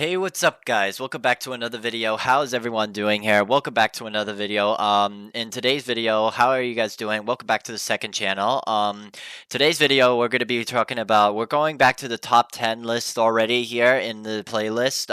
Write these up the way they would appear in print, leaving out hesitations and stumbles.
Hey, what's up, guys? Welcome back to another video. How's everyone doing here? Welcome back to another video. In today's video, how are you guys doing? Welcome back to the second channel. Today's video, we're going to be talking about, we're going back to the top 10 list already here in the playlist.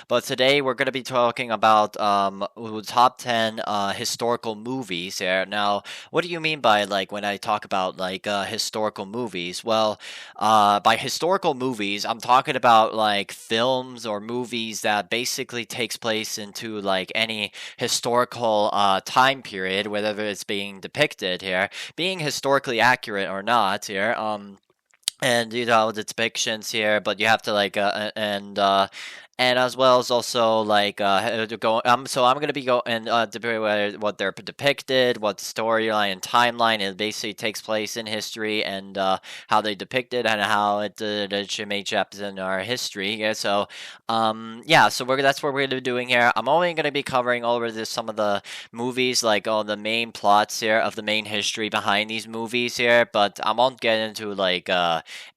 But today we're going to be talking about top 10 historical movies here. Now, what do you mean by when I talk about historical movies? Well, by historical movies, I'm talking about films or movies that basically takes place into any historical time period, whether it's being depicted here, being historically accurate or not here. And the depictions here, but you have to and as well as also so I'm gonna be going what they're depicted, what the storyline and timeline it basically takes place in history, and how they depict it and how it should match up in our history. Yeah, so that's what we're gonna be doing here. I'm only gonna be covering over some of the movies, like all the main plots here of the main history behind these movies here, but I won't get into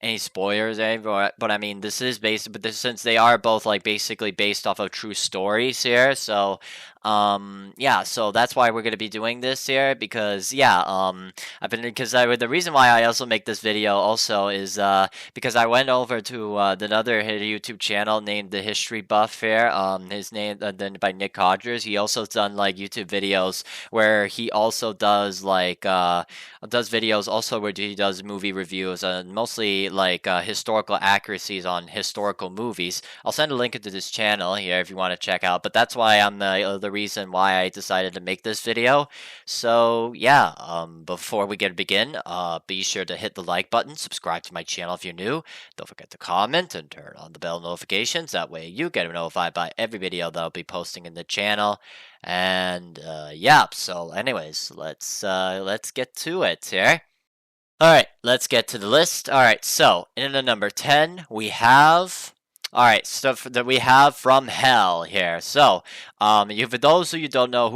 any spoilers, but I mean, this is based, but since they are both basically based off of true stories here, so yeah, so that's why we're gonna be doing this here, because the reason why I also make this video also is because I went over to another YouTube channel named The History Buff here. His name then by Nick Hodgers. He also done YouTube videos where he also does does videos also where he does movie reviews and mostly historical accuracies on historical movies. I'll send a link into this channel here if you want to check out. But that's why I'm the reason why I decided to make this video. So yeah, before we begin, be sure to hit the like button, subscribe to my channel if you're new. Don't forget to comment and turn on the bell notifications. That way you get notified by every video that I'll be posting in the channel. And yeah, so anyways, let's get to it here. Alright, let's get to the list. Alright, so in the number 10 we have stuff that we have From Hell here. So, for those of you who don't know,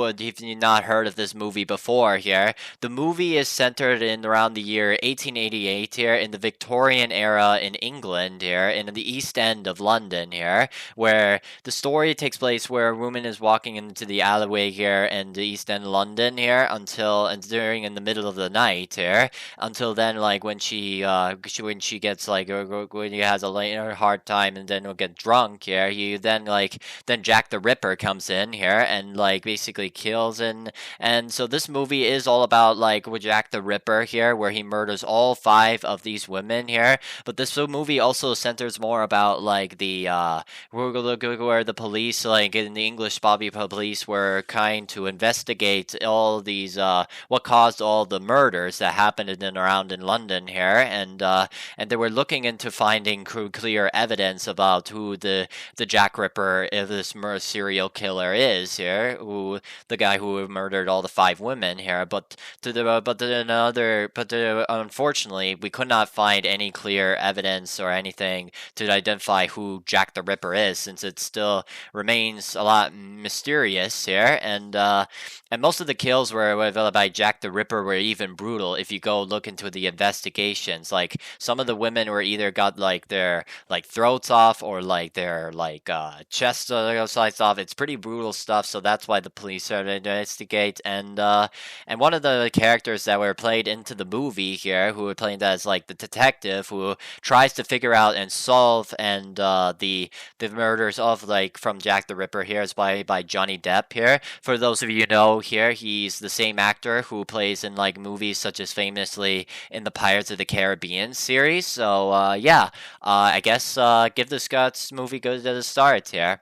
if you've not heard of this movie before here, the movie is centered in around the year 1888 here, in the Victorian era in England here, in the East End of London here, where the story takes place where a woman is walking into the alleyway here in the East End London here during in the middle of the night here, until then when she gets when she has a hard time and then will get drunk here, then Jack the Ripper comes in here and basically kills, and so this movie is all about with Jack the Ripper here, where he murders all 5 of these women here. But this movie also centers more about where the police, in the English Bobby police, were trying to investigate all these what caused all the murders that happened in and around in London here, and they were looking into finding clear evidence about who the Jack Ripper, this serial killer is here, who the guy who murdered all the 5 women here. Unfortunately, we could not find any clear evidence or anything to identify who Jack the Ripper is, since it still remains a lot mysterious here, and most of the kills were by Jack the Ripper were even brutal. If you go look into the investigations, some of the women were either got their throats off, or their chests sliced off. It's pretty brutal stuff, so that's why the police started to investigate. And one of the characters that were played into the movie here, who were playing as the detective who tries to figure out and solve the murders of from Jack the Ripper here, is by Johnny Depp here. For those of you who know here, he's the same actor who plays in movies such as famously in the Pirates of the Caribbean series. So yeah, I guess give this movie go to the start here.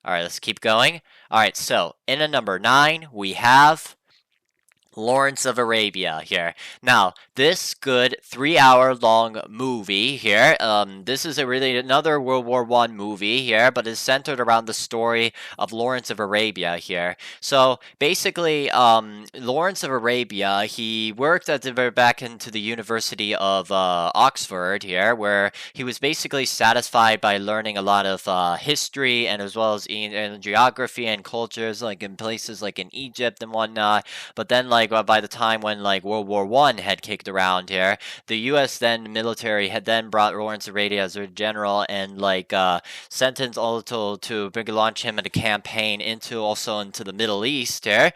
Alright, let's keep going. Alright, so in a number 9 we have Lawrence of Arabia here. Now, this good 3-hour long movie here, this is another World War I movie here, but is centered around the story of Lawrence of Arabia here. So basically, Lawrence of Arabia, he worked back into the University of Oxford here, where he was basically satisfied by learning a lot of history, and as well as in geography and cultures in places in Egypt and whatnot. But then like by the time when like World War I had kicked around here, the U.S. then military had then brought Lawrence Arabia as their general and like sentenced also to launch him in a campaign into also into the Middle East here,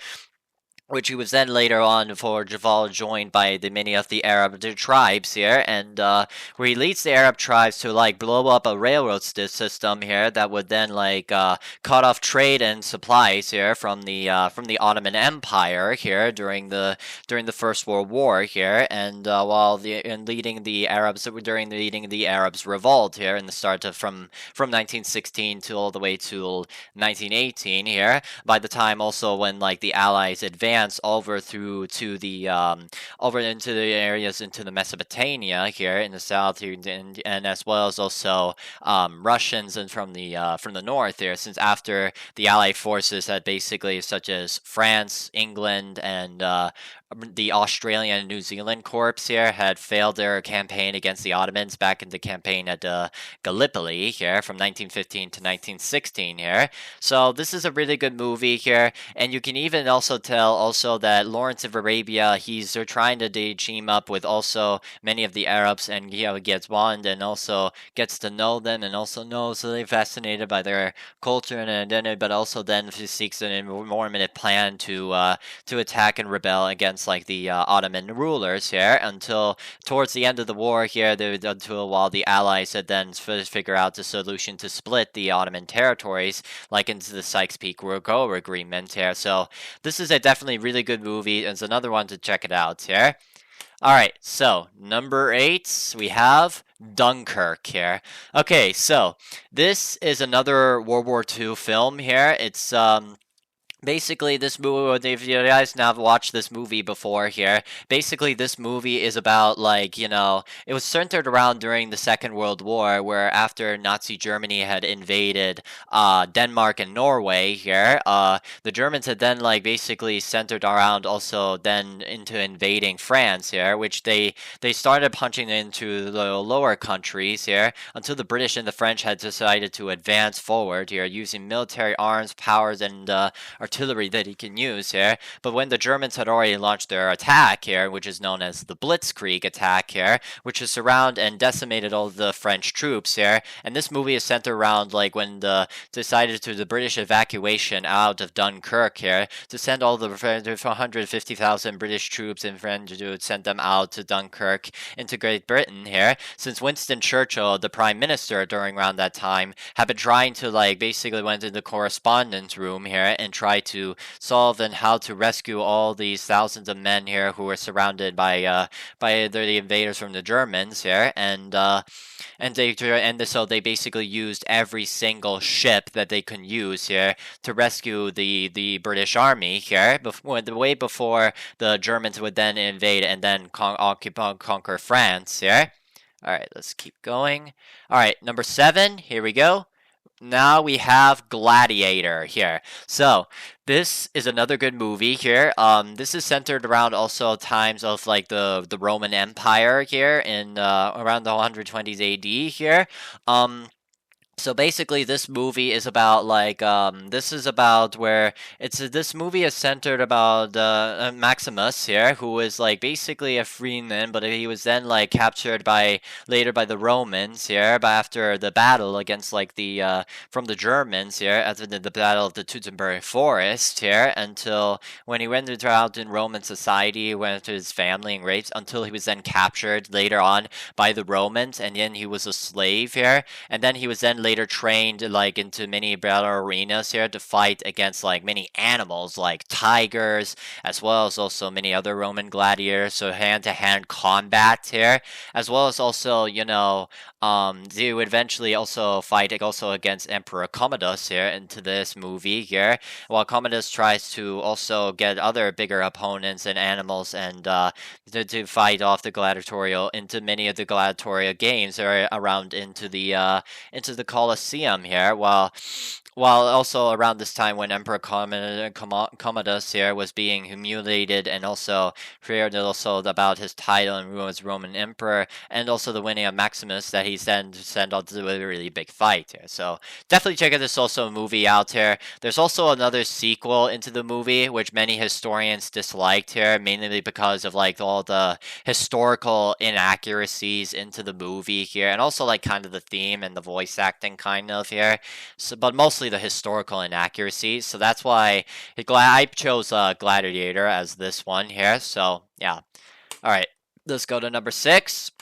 which he was then later on for Jafal joined by the many of the Arab tribes here, and where he leads the Arab tribes to like blow up a railroad system here that would then like cut off trade and supplies here from the Ottoman Empire here during the First World War here, and while leading the Arabs during the leading the Arabs revolt here in the start of from 1916 to all the way to 1918 here. By the time also when like the Allies advanced over through to the over into the areas into the Mesopotamia here in the south here, and as well as also Russians and from the north here, since after the Allied forces had basically such as France, England, and the Australian and New Zealand Corps here had failed their campaign against the Ottomans back in the campaign at Gallipoli here from 1915 to 1916 here. So this is a really good movie here, and you can even also tell also that Lawrence of Arabia, they're trying to team up with also many of the Arabs, and gets bond and also gets to know them, and also knows so they're fascinated by their culture, and then but also then seeks an enormous plan to attack and rebel against like the Ottoman rulers here until towards the end of the war here, until while the Allies had then figure out the solution to split the Ottoman territories, like into the Sykes-Picot Agreement here. So this is a definitely really good movie. It's another one to check it out here. All right, so number 8, we have Dunkirk here. Okay, so this is another World War II film here. It's basically, this movie, if you guys have watched this movie before here, basically this movie is about like, it was centered around during the Second World War, where after Nazi Germany had invaded Denmark and Norway here, the Germans had then like basically centered around also then into invading France here, which they started punching into the lower countries here until the British and the French had decided to advance forward here using military arms, powers, and artillery that he can use here. But when the Germans had already launched their attack here, which is known as the Blitzkrieg attack here, which is surround and decimated all the French troops here, and this movie is centered around like when the British evacuation out of Dunkirk here to send all the 150,000 British troops and French to send them out to Dunkirk into Great Britain here, since Winston Churchill, the Prime Minister during around that time, had been trying to like basically went in the correspondence room here and tried to solve and how to rescue all these thousands of men here who were surrounded by the invaders from the Germans here, so they basically used every single ship that they could use here to rescue the British Army here, way before the Germans would then invade and then conquer France here. All right, let's keep going. All right, number 7, here we go. Now we have Gladiator here. So this is another good movie here. This is centered around also times of like the Roman Empire here in around the 120s AD here. So basically, this movie is about like this movie is centered about Maximus here, who is like basically a freeman, but he was then like captured later by the Romans here, but after the battle against like from the Germans here, after the battle of the Teutoburg Forest here, until when he went out in Roman society, he went to his family and raped until he was then captured later on by the Romans, and then he was a slave here, and then he was then later trained like into many battle arenas here to fight against like many animals like tigers, as well as also many other Roman gladiators, so hand-to-hand combat here, as well as also they would eventually also fight also against Emperor Commodus here into this movie here, while Commodus tries to also get other bigger opponents and animals and to fight off the gladiatorial into many of the gladiatorial games or around into the Colosseum here, while also around this time when Emperor Commodus here was being humiliated and also feared also about his title and rule as Roman Emperor, and also the winning of Maximus that he sent on to a really big fight here. So definitely check out this also movie out here. There's also another sequel into the movie which many historians disliked here, mainly because of like all the historical inaccuracies into the movie here, and also like kind of the theme and the voice acting kind of here. So, but mostly the historical inaccuracies. So that's why I chose Gladiator as this one here. So yeah. All right. Let's go to number 6.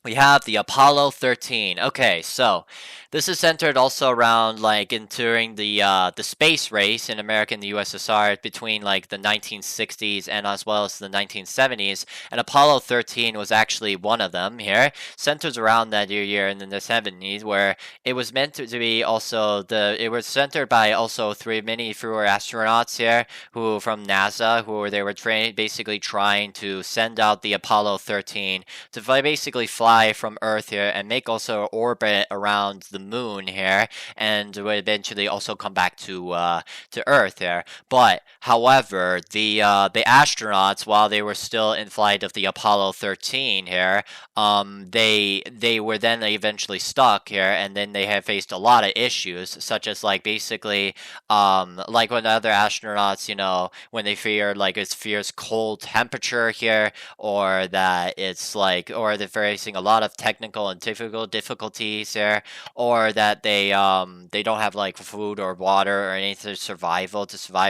We have the Apollo 13. Okay, so this is centered also around like during the space race in America and the USSR between like the 1960s and as well as the 1970s, and Apollo 13 was actually one of them here. Centers around that year in the 70s, where it was meant to be also it was centered by also many fewer astronauts here who from NASA they were basically trying to send out the Apollo 13 to basically fly from Earth here and make also orbit around the moon here, and will eventually also come back to Earth here. But however, the astronauts, while they were still in flight of the Apollo 13 here, they were then eventually stuck here, and then they have faced a lot of issues, such as like basically like when other astronauts, when they fear like it's fierce cold temperature here, or that it's like, or they're facing a lot of technical and difficulties there, or that they don't have like food or water or anything to survive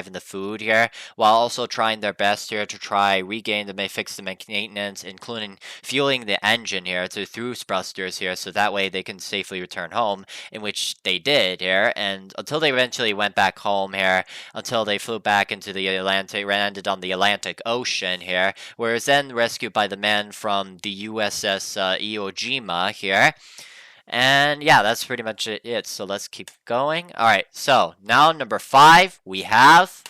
in the food here, while also trying their best here to try fix the maintenance, including fueling the engine here through thrusters here, so that way they can safely return home, in which they did here, and until they eventually went back home here, until they flew back into the Atlantic, landed on the Atlantic Ocean here, where it was then rescued by the men from the USS Iwo Jima here. And yeah, that's pretty much it. So let's keep going. All right, so now number 5, we have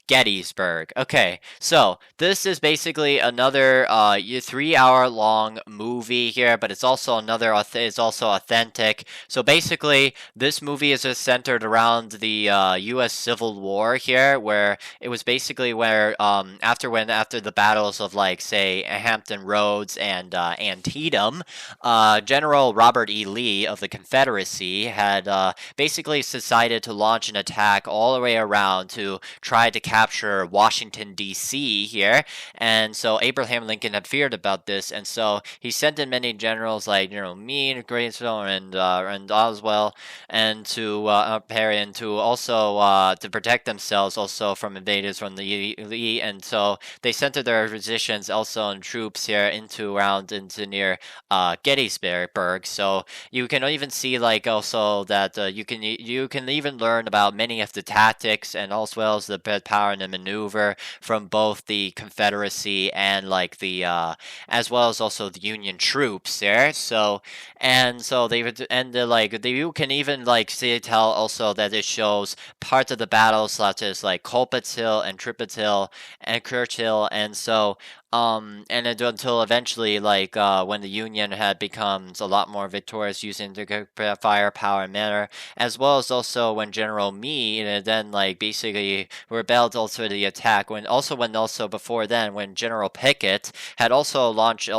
Gettysburg. Okay, so this is basically another 3-hour long movie here, but it's also it's also authentic. So basically, this movie is just centered around the U.S. Civil War here, where it was basically where after the battles of like say Hampton Roads and Antietam, General Robert E. Lee of the Confederacy had basically decided to launch an attack all the way around to try to capture Washington, D.C. here. And so Abraham Lincoln had feared about this, and so he sent in many generals like General Meade, Graceville, and Oswell, and to Perry, and to also to protect themselves also from invaders from the Lee. And so they centered their positions also in troops here into near Gettysburg. So you can even see like also that you can even learn about many of the tactics and as well as the power and the maneuver from both the Confederacy and like the as well as also the Union troops there. So you can even like tell also that it shows parts of the battles such as like Culpeper Hill and Triplet Hill and Churchill, and so and until eventually, like when the Union had becomes a lot more victorious using the firepower and manner, as well as also when General Meade then like basically rebelled also to the attack. When before then, when General Pickett had also launched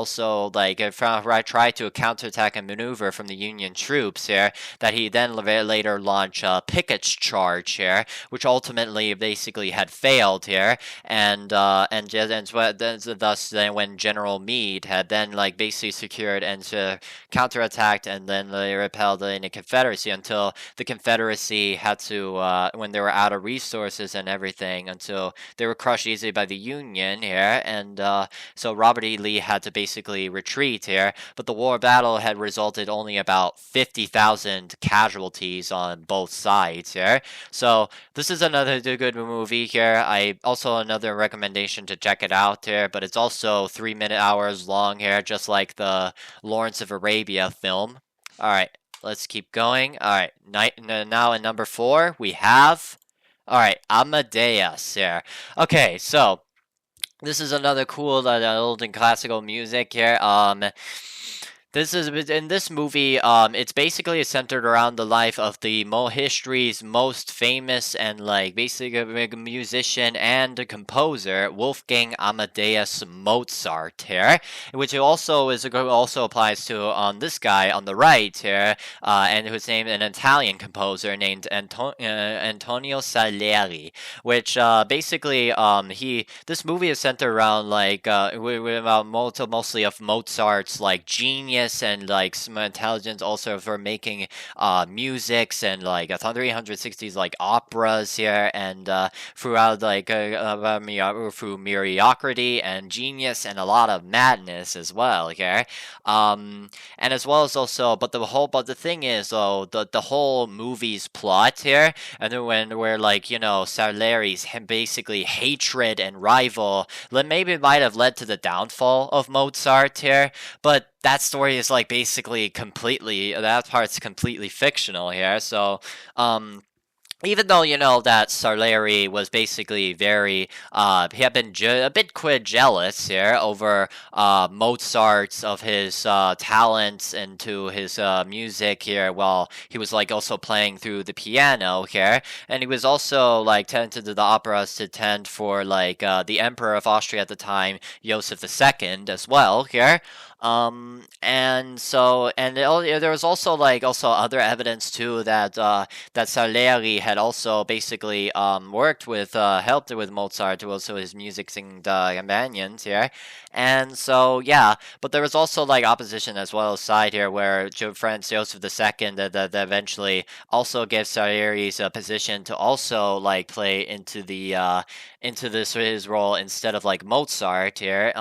tried to counterattack and maneuver from the Union troops here, that he then later launched Pickett's charge here, which ultimately basically had failed here, and thus then when General Meade had then like basically secured and counterattacked, and then they repelled in the Confederacy until the Confederacy had to when they were out of resources and everything, until they were crushed easily by the Union here, and so Robert E. Lee had to basically retreat here, but the war battle had resulted only about 50,000 casualties on both sides here. So this is another good movie here. Another recommendation to check it out here, but it's also 3 hours long here, just like the Lawrence of Arabia film. All right, let's keep going. All right, now in number 4 we have, all right, Amadeus here. Okay, so this is another cool old and classical music here. This is in this movie. It's basically centered around the life of the history's most famous and like basically a musician and a composer, Wolfgang Amadeus Mozart here, which also applies to this guy on the right here, and who's named an Italian composer named Antonio Salieri, which basically he this movie is centered around like about mostly of Mozart's like genius and like some intelligence also for making musics and like 360s like operas here and throughout like through mediocrity and genius and a lot of madness as well here. And as well as also but the thing is though the whole movie's plot here and then when where like Salieri's basically hatred and rival maybe might have led to the downfall of Mozart here, but that story is like basically completely that part's completely fictional here. So um even though that Salieri was basically very he had been a bit jealous here over Mozart's of his talents into his music here while he was like also playing through the piano here, and he was also like tended to the operas to tend for like the Emperor of Austria at the time, Joseph II, as well here. And so there was also like also other evidence too that Salieri had also basically worked with helped with Mozart to also his music singing companions here, and so yeah, but there was also like opposition as well side here where Franz Joseph II that eventually also gave Salieri's position to also like play into this his role instead of like Mozart here,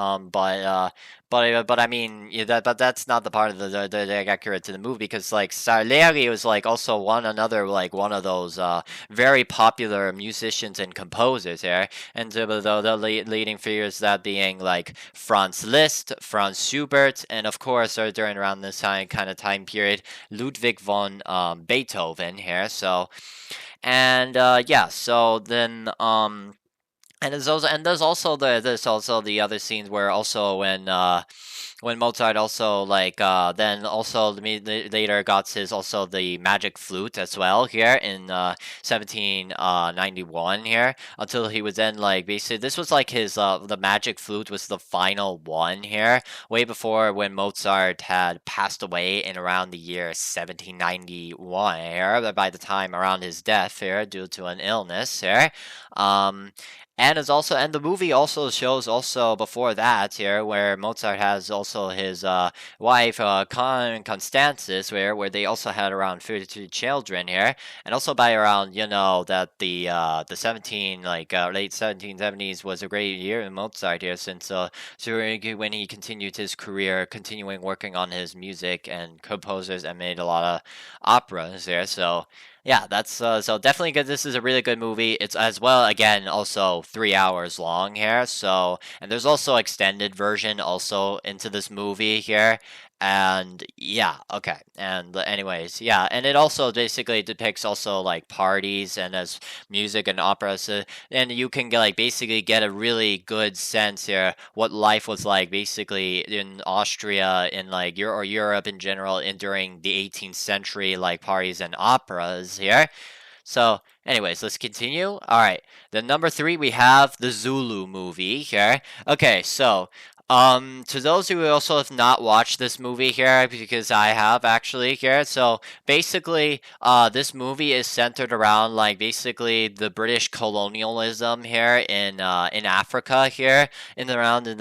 but I mean but that's not the part of the accurate to the movie because like Salieri was like also one of those very popular musicians and composers here, and the leading figures that being like Franz Liszt, Franz Schubert, and of course during around this time period Ludwig von Beethoven here. So and yeah, so then and there's also the other scenes where also when Mozart also like then also later got his also the magic flute as well here in 1791 here until he was then like basically this was like his the magic flute was the final one here way before when Mozart had passed away in around the year 1791 here by the time around his death here due to an illness here. um and the movie also shows also before that here where Mozart has also his wife Constantis where they also had around 32 children here, and also by around that the 17 like late 1770s was a great year in Mozart here since when he continued his career continuing working on his music and composers and made a lot of operas there. So yeah, that's so definitely good. This is a really good movie. It's as well again also 3 hours long here. So and there's also extended version also into this movie here. And yeah, okay. And anyways, yeah, and it also basically depicts also like parties and as music and opera, so, and you can like basically get a really good sense here what life was like basically in Austria in like Europe in general in during the 18th century like parties and operas here. So, anyways, let's continue. All right, then number three we have the Zulu movie here. Okay, so to those who also have not watched this movie here, because I have actually here, so basically, this movie is centered around like basically the British colonialism here in Africa here in the mid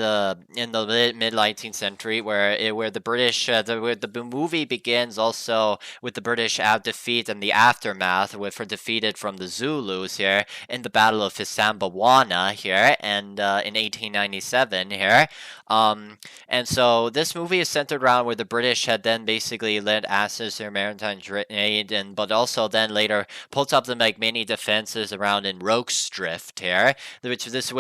19th century, where the British where the movie begins also with the British defeat and the aftermath with for defeated from the Zulus here in the Battle of Fisambawana here and in 1897 here. And so this movie is centered around where the British had then basically led access to their maritime trade, and but also then later pulled up the like many defenses around in Rokesdrift here, which this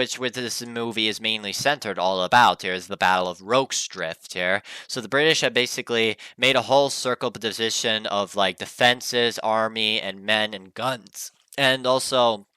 movie is mainly centered all about. Here is the Battle of Rokesdrift here. So the British had basically made a whole circle position of like defenses, army, and men and guns, and also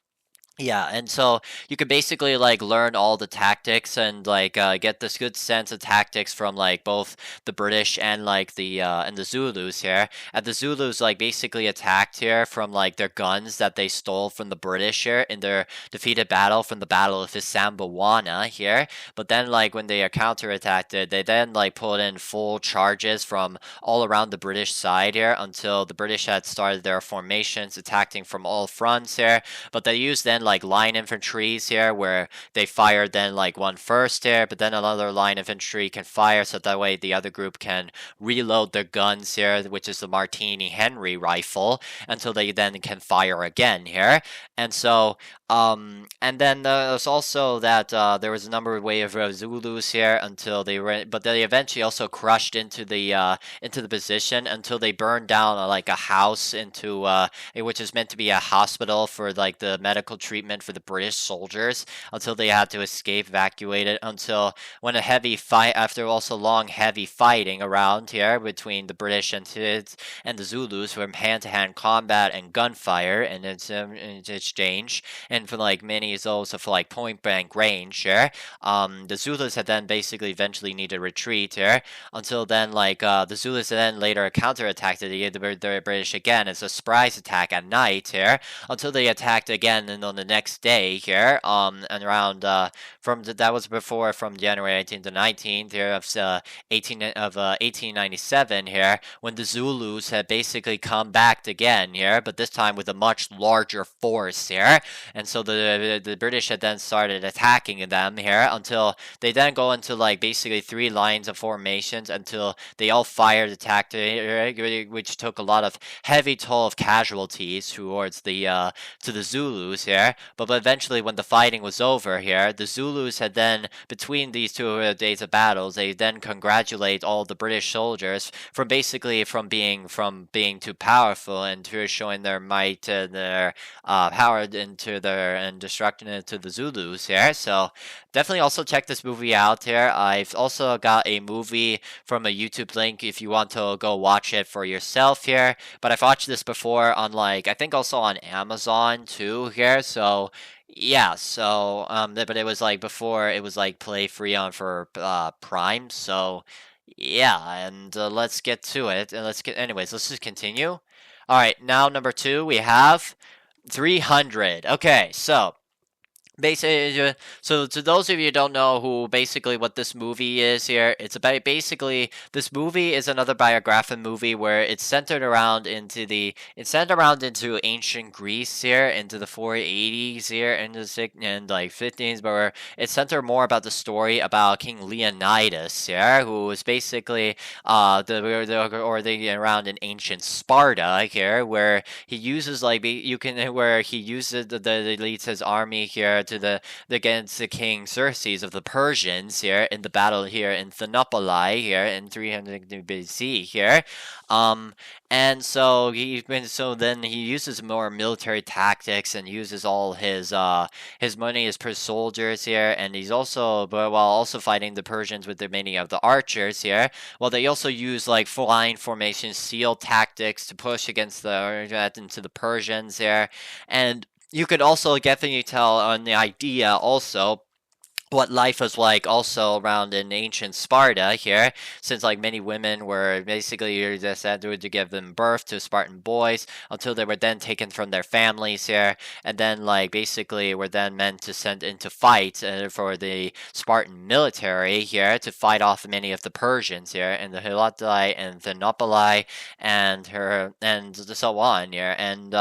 Yeah, and so you could basically like learn all the tactics and like get this good sense of tactics from like both the British and like the Zulus here. And the Zulus like basically attacked here from like their guns that they stole from the British here in their defeated battle from the Battle of Isambuwana here. But then like when they counterattacked it, they then like pulled in full charges from all around the British side here until the British had started their formations attacking from all fronts here, but they use then like line infantries here where they fire then like one first here, but then another line infantry can fire so that way the other group can reload their guns here, which is the Martini Henry rifle, until they then can fire again here. And so and then there's also that there was a number of way of Zulus here until they were, but they eventually also crushed into the position until they burned down like a house into which is meant to be a hospital for like the medical treatment for the British soldiers until they had to escape, evacuated until when a heavy fight after also long heavy fighting around here between the British and the Zulus from hand-to-hand combat and gunfire and its exchange and for like many is also for like point blank range here. The Zulus had then basically eventually needed to retreat here until then like the Zulus then later counterattacked the British again as a surprise attack at night here until they attacked again and on the next day here and around that was before from January 18th to 19th here of 1897 here when the Zulus had basically come back again here, but this time with a much larger force here, and so the British had then started attacking them here until they then go into like basically three lines of formations until they all fired attacked, which took a lot of heavy toll of casualties towards to the Zulus here. But eventually, when the fighting was over here, the Zulus had then between these two days of battles, they then congratulate all the British soldiers from basically from being too powerful and to showing their might and their power into their and destructing it to the Zulus here. So definitely also check this movie out here. I've also got a movie from a YouTube link if you want to go watch it for yourself here. But I've watched this before on like I think also on Amazon too here. So yeah, so but it was like before it was like play free on for Prime. So yeah, and let's get to it. And let's just continue. All right, now number two we have 300. Okay, so basically, so to those of you who don't know who basically what this movie is here, it's about basically this movie is another biographic movie where it's centered around into ancient Greece here, into the 480s here, into and like 15s, but where it's centered more about the story about King Leonidas here, who was basically around in ancient Sparta here, where he uses like you can where he uses the leads his army here to the against the king Xerxes of the Persians here in the battle here in Thermopylae here in 300 BC here. Um, and so then he uses more military tactics and uses all his money as per soldiers here, and he's also but while also fighting the Persians with the many of the archers here. Well, they also use like flying formation, seal tactics to push against into the Persians here, and you could also definitely tell on the idea also what life was like also around in ancient Sparta here, since like many women were basically you just had to give them birth to Spartan boys until they were then taken from their families here, and then like basically were then meant to send into fight for the Spartan military here to fight off many of the Persians here in the Hilatei and Thermopylae and so on here, and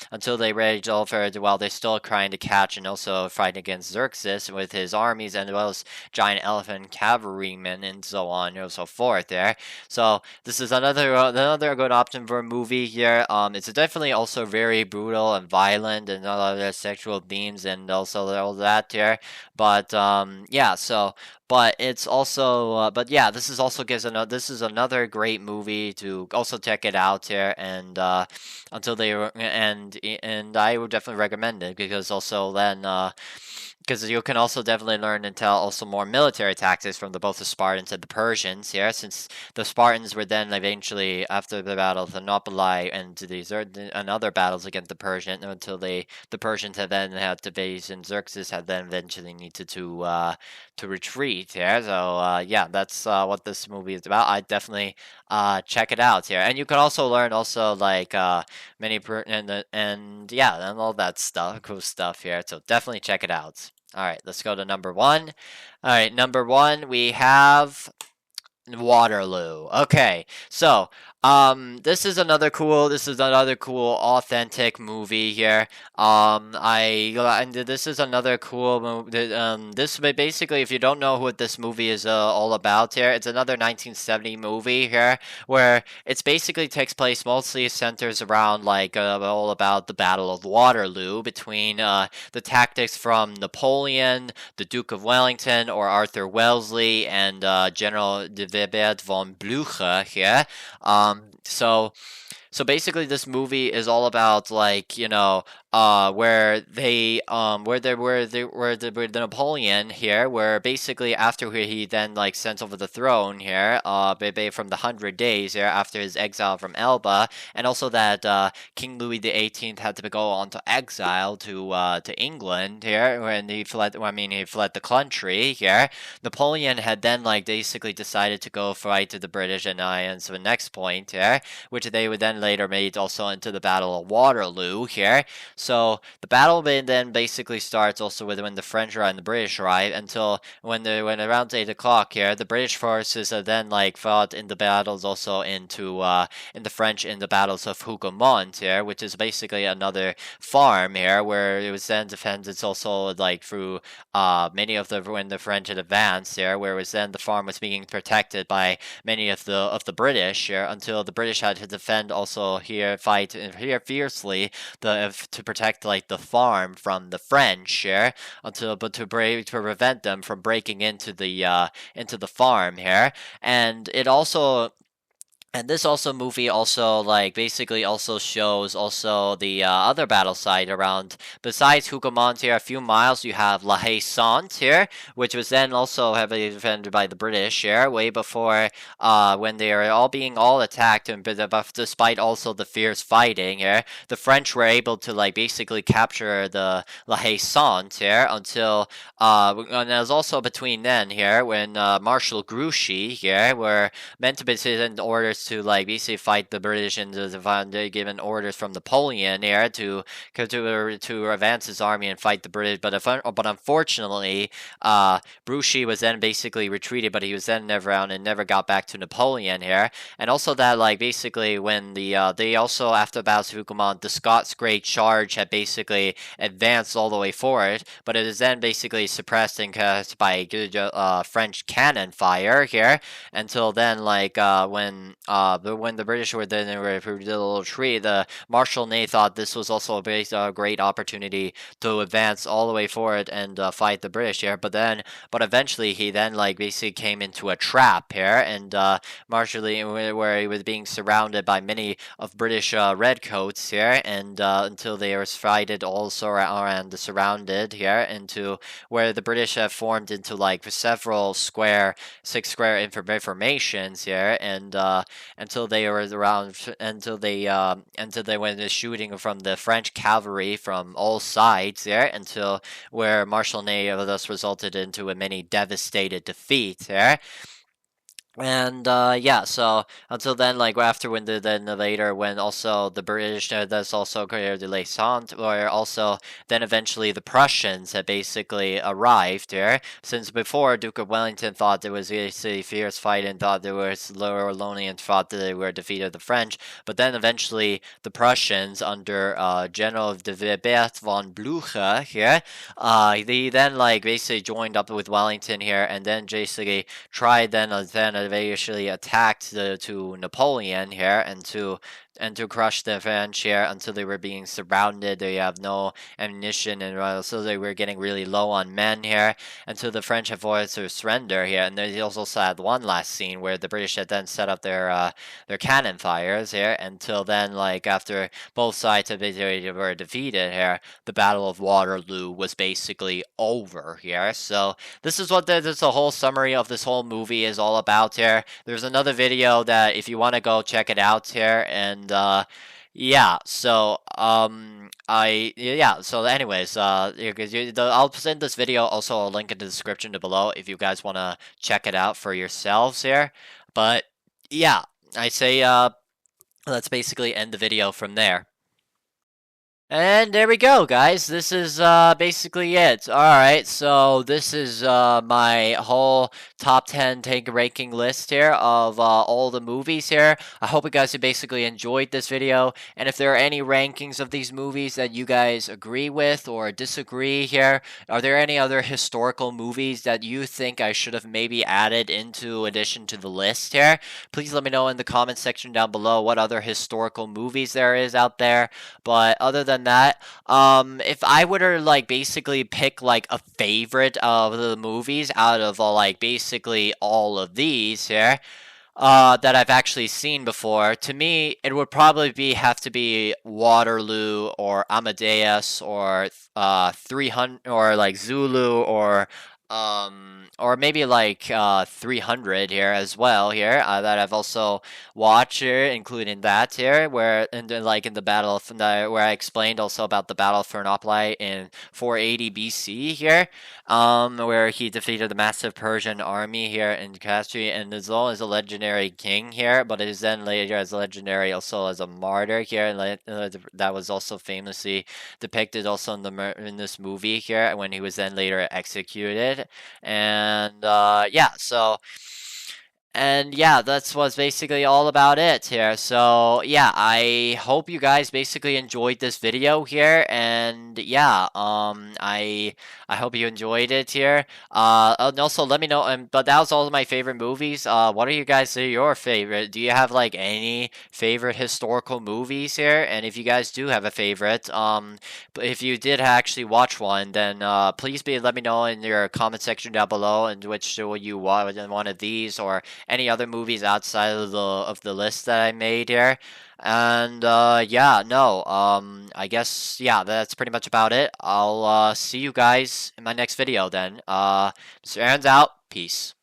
until they raged over while they're still trying to catch and also fight against Xerxes with his armies and as well as giant elephant cavalrymen and so on and so forth there. So this is another good option for a movie here. It's definitely also very brutal and violent and a lot of sexual themes and also all that here. But yeah, so but it's also but yeah, this is also gives another this is another great movie to also check it out here. And until they were and I would definitely recommend it, because also then because you can also definitely learn and tell also more military tactics from both the Spartans and the Persians here, since the Spartans were then eventually, after the battle of Thermopylae and and other battles against the Persians, until the Persians had then had to base, and Xerxes had then eventually needed to retreat here. So yeah, that's what this movie is about. I definitely check it out here, and you can also learn also like and yeah, and all that stuff, cool stuff here. So definitely check it out. All right, let's go to number one. All right, number one, we have Waterloo. Okay, so this is another cool authentic movie here. And this is another cool movie. This basically, if you don't know what this movie is all about here, it's another 1970 movie here, where it's basically takes place mostly centers around like all about the Battle of Waterloo between the tactics from Napoleon, the Duke of Wellington, or Arthur Wellesley, and General de Webert von Blücher here. So basically, this movie is all about like where the Napoleon here, where basically after he then like sent over the throne here, from the 100 Days here after his exile from Elba, and also that King Louis XVIII had to go on to exile to England here when he fled. I mean, he fled the country here. Napoleon had then like basically decided to go fight to the British alliance. The next point here, which they would then later made also into the Battle of Waterloo here. So the battle then basically starts also with when the French and the British arrive, until when around 8 o'clock here, the British forces are then like fought in the battles also in the French in the battles of Hougoumont here, which is basically another farm here, where it was then defended also like through many of the when the French had advanced here, where it was then the farm was being protected by many of the British here, until the British had to defend also here, fight here fiercely to protect like the farm from the French here, to prevent them from breaking into the farm here. And it also and this also movie also like basically also shows also the other battle site around, besides Hougoumont here, a few miles you have La Haye Sainte here, which was then also heavily defended by the British here way before when they are all attacked, and but despite also the fierce fighting here, the French were able to like basically capture the La Haye Sainte here until and it was also between then here when Marshal Grouchy here were meant to be sent orders to like basically fight the British, and given orders from Napoleon here to advance his army and fight the British. But unfortunately, Grouchy was then basically retreated, but he was then never out and never got back to Napoleon here. And also that like basically when they also after the Battle of Hougoumont, the Scots' great charge had basically advanced all the way forward, but it is then basically suppressed and cast by French cannon fire here until then like when the British were then a little tree, the Marshal Ney thought this was also a great opportunity to advance all the way forward and fight the British here. But eventually he then like basically came into a trap here, and Marshal Ney, where he was being surrounded by many of British redcoats here, and until they were fighted also around surrounded here into where the British have formed into like several six square informations here, and until they were around until they went shooting from the French cavalry from all sides there, until where Marshal Ney thus resulted into a many devastated defeat there. And yeah, so until then, like after then later when also the British, that's also Guerre de l'Essant, or also then eventually the Prussians had basically arrived here. Since before Duke of Wellington thought there was a fierce fight and thought there was Lower Lonely and thought that they were defeated the French, but then eventually the Prussians under General de Webert von Blücher here, they then like basically joined up with Wellington here, and then basically tried then eventually attacked to Napoleon here, and and to crush the French here until they were being surrounded. They have no ammunition, and so they were getting really low on men here until the French had forced to surrender here. And they also had one last scene where the British had then set up their cannon fires here until then, like after both sides had basically were defeated here, the Battle of Waterloo was basically over here. So this is what this the whole summary of this whole movie is all about here. There's another video that if you want to go check it out here, and yeah, so so anyways, I'll send this video also a link in the description below if you guys want to check it out for yourselves here. But yeah, I say let's basically end the video from there. And there we go, guys. This is basically it. Alright, so this is my whole top 10 tank ranking list here of all the movies here. I hope you guys have basically enjoyed this video. And if there are any rankings of these movies that you guys agree with or disagree here, are there any other historical movies that you think I should have maybe added into addition to the list here? Please let me know in the comment section down below what other historical movies there is out there. But other than that, if I were to like basically pick like a favorite of the movies out of like basically all of these here, that I've actually seen before, to me it would probably have to be Waterloo or Amadeus or 300 or like Zulu or maybe like 300 here as well here that I've also watched here, including that here where and then like in the battle of where I explained also about the battle of Thermopylae in 480 BC here, where he defeated the massive Persian army here in Castri, and as well as a legendary king here, but it is then later as legendary also as a martyr here, and that was also famously depicted also in this movie here when he was then later executed. And yeah, so and yeah, that's what's basically all about it here. So yeah, I hope you guys basically enjoyed this video here, and yeah, I hope you enjoyed it here. And also let me know. But that was all of my favorite movies. What are you guys say your favorite? Do you have like any favorite historical movies here? And if you guys do have a favorite, but if you did actually watch one, then please let me know in your comment section down below, and which show you watch one of these or any other movies outside of the list that I made here. And yeah, no, I guess yeah, that's pretty much about it. I'll see you guys in my next video then. Mr. Aaron's out. Peace.